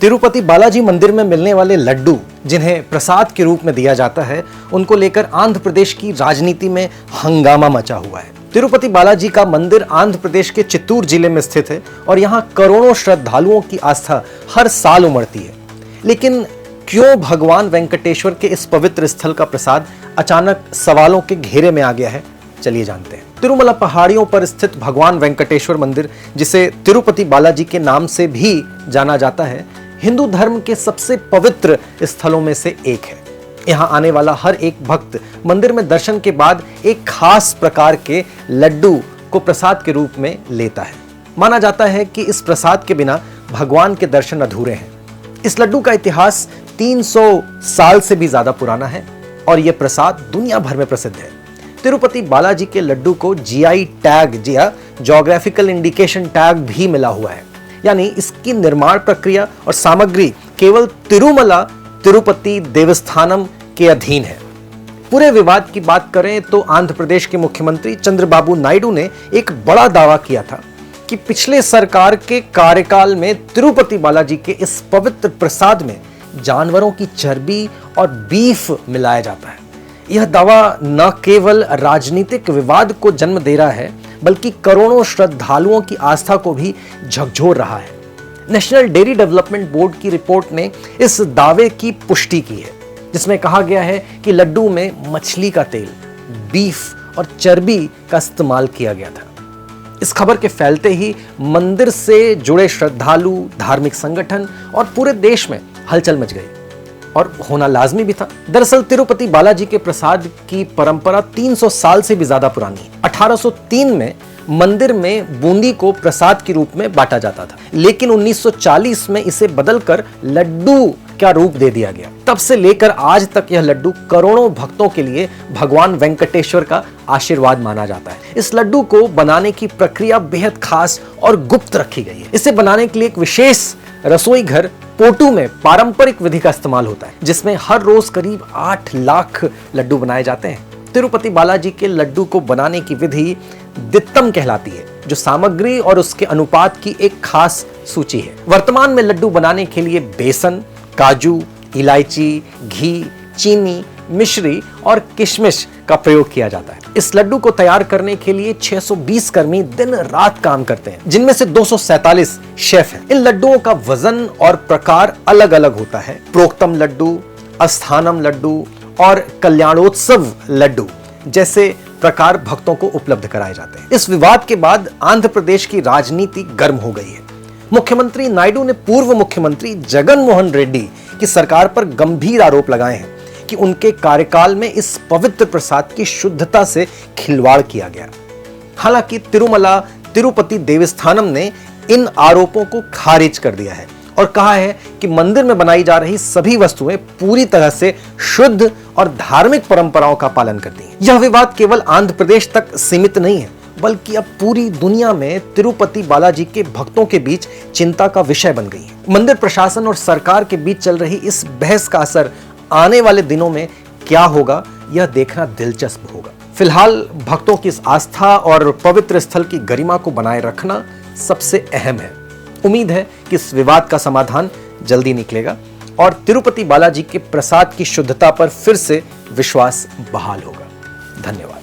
तिरुपति बालाजी मंदिर में मिलने वाले लड्डू, जिन्हें प्रसाद के रूप में दिया जाता है, उनको लेकर आंध्र प्रदेश की राजनीति में हंगामा मचा हुआ है। तिरुपति बालाजी का मंदिर आंध्र प्रदेश के चित्तूर जिले में स्थित है और यहाँ करोड़ों श्रद्धालुओं की आस्था हर साल उमड़ती है। लेकिन क्यों भगवान वेंकटेश्वर के इस पवित्र स्थल का प्रसाद अचानक सवालों के घेरे में आ गया है, चलिए जानते हैं। तिरुमला पहाड़ियों पर स्थित भगवान वेंकटेश्वर मंदिर, जिसे तिरुपति बालाजी के नाम से भी जाना जाता है, हिंदू धर्म के सबसे पवित्र स्थलों में से एक है। यहाँ आने वाला हर एक भक्त मंदिर में दर्शन के बाद एक खास प्रकार के लड्डू को प्रसाद के रूप में लेता है। माना जाता है कि इस प्रसाद के बिना भगवान के दर्शन अधूरे हैं। इस लड्डू का इतिहास 300 साल से भी ज्यादा पुराना है और यह प्रसाद दुनिया भर में प्रसिद्ध है। तिरुपति बालाजी के लड्डू को जीआई टैग या ज्योग्राफिकल इंडिकेशन टैग भी मिला हुआ है, यानी इसकी निर्माण प्रक्रिया और सामग्री केवल तिरुमला तिरुपति देवस्थानम के अधीन है। पूरे विवाद की बात करें तो आंध्र प्रदेश के मुख्यमंत्री चंद्रबाबू नायडू ने एक बड़ा दावा किया था कि पिछले सरकार के कार्यकाल में तिरुपति बालाजी के इस पवित्र प्रसाद में जानवरों की चर्बी और बीफ मिलाया जाता है। यह दावा न केवल राजनीतिक विवाद को जन्म दे रहा है, बल्कि करोड़ों श्रद्धालुओं की आस्था को भी झकझोर रहा है। नेशनल डेयरी डेवलपमेंट बोर्ड की रिपोर्ट ने इस दावे की पुष्टि की है, जिसमें कहा गया है कि लड्डू में मछली का तेल, बीफ और चर्बी का इस्तेमाल किया गया था। इस खबर के फैलते ही मंदिर से जुड़े श्रद्धालु, धार्मिक संगठन और पूरे देश में हलचल मच गई, और होना लाजमी भी था। दरअसल तिरुपति बालाजी के प्रसाद की परंपरा 300 साल से भी ज्यादा पुरानी है। 1803 में मंदिर में बूंदी को प्रसाद के रूप में बांटा जाता था, लेकिन 1940 में इसे बदलकर लड्डू का रूप दे दिया गया। तब से लेकर आज तक यह लड्डू करोड़ों भक्तों के लिए भगवान वेंकटेश्वर का आशीर्वाद माना जाता है। इस लड्डू को बनाने की प्रक्रिया बेहद खास और गुप्त रखी गई है। इसे बनाने के लिए एक विशेष रसोई घर पोटू में पारंपरिक विधि का इस्तेमाल होता है, जिसमें हर रोज करीब 8 लाख लड्डू बनाए जाते हैं। तिरुपति बालाजी के लड्डू को बनाने की विधि दित्तम कहलाती है, जो सामग्री और उसके अनुपात की एक खास सूची है। वर्तमान में लड्डू बनाने के लिए बेसन, काजू, इलायची, घी, चीनी, मिश्री और किशमिश का प्रयोग किया जाता है। इस लड्डू को तैयार करने के लिए 620 कर्मी दिन रात काम करते हैं, जिनमें से 247 शेफ हैं। इन लड्डुओं का वजन और प्रकार अलग अलग होता है। प्रोक्तम लड्डू, अस्थानम लड्डू और कल्याणोत्सव लड्डू जैसे प्रकार भक्तों को उपलब्ध कराए जाते हैं। इस विवाद के बाद आंध्र प्रदेश की राजनीति गर्म हो गई है। मुख्यमंत्री नायडू ने पूर्व मुख्यमंत्री जगन मोहन रेड्डी की सरकार पर गंभीर आरोप लगाए हैं कि उनके कार्यकाल में इस पवित्र प्रसाद की शुद्धता से खिलवाड़ किया गया। हालांकि तिरुमला तिरुपति देवस्थानम ने इन आरोपों को खारिज कर दिया है और कहा है कि मंदिर में बनाई जा रही सभी वस्तुएं पूरी तरह से शुद्ध और धार्मिक परंपराओं का पालन करती हैं। यह विवाद केवल आंध्र प्रदेश तक सीमित नहीं है, बल्कि अब पूरी दुनिया में तिरुपति बालाजी के भक्तों के बीच चिंता का विषय बन गई है। मंदिर प्रशासन और सरकार के बीच चल रही इस बहस का असर आने वाले दिनों में क्या होगा, यह देखना दिलचस्प होगा। फिलहाल भक्तों की इस आस्था और पवित्र स्थल की गरिमा को बनाए रखना सबसे अहम है। उम्मीद है कि इस विवाद का समाधान जल्दी निकलेगा और तिरुपति बालाजी के प्रसाद की शुद्धता पर फिर से विश्वास बहाल होगा। धन्यवाद।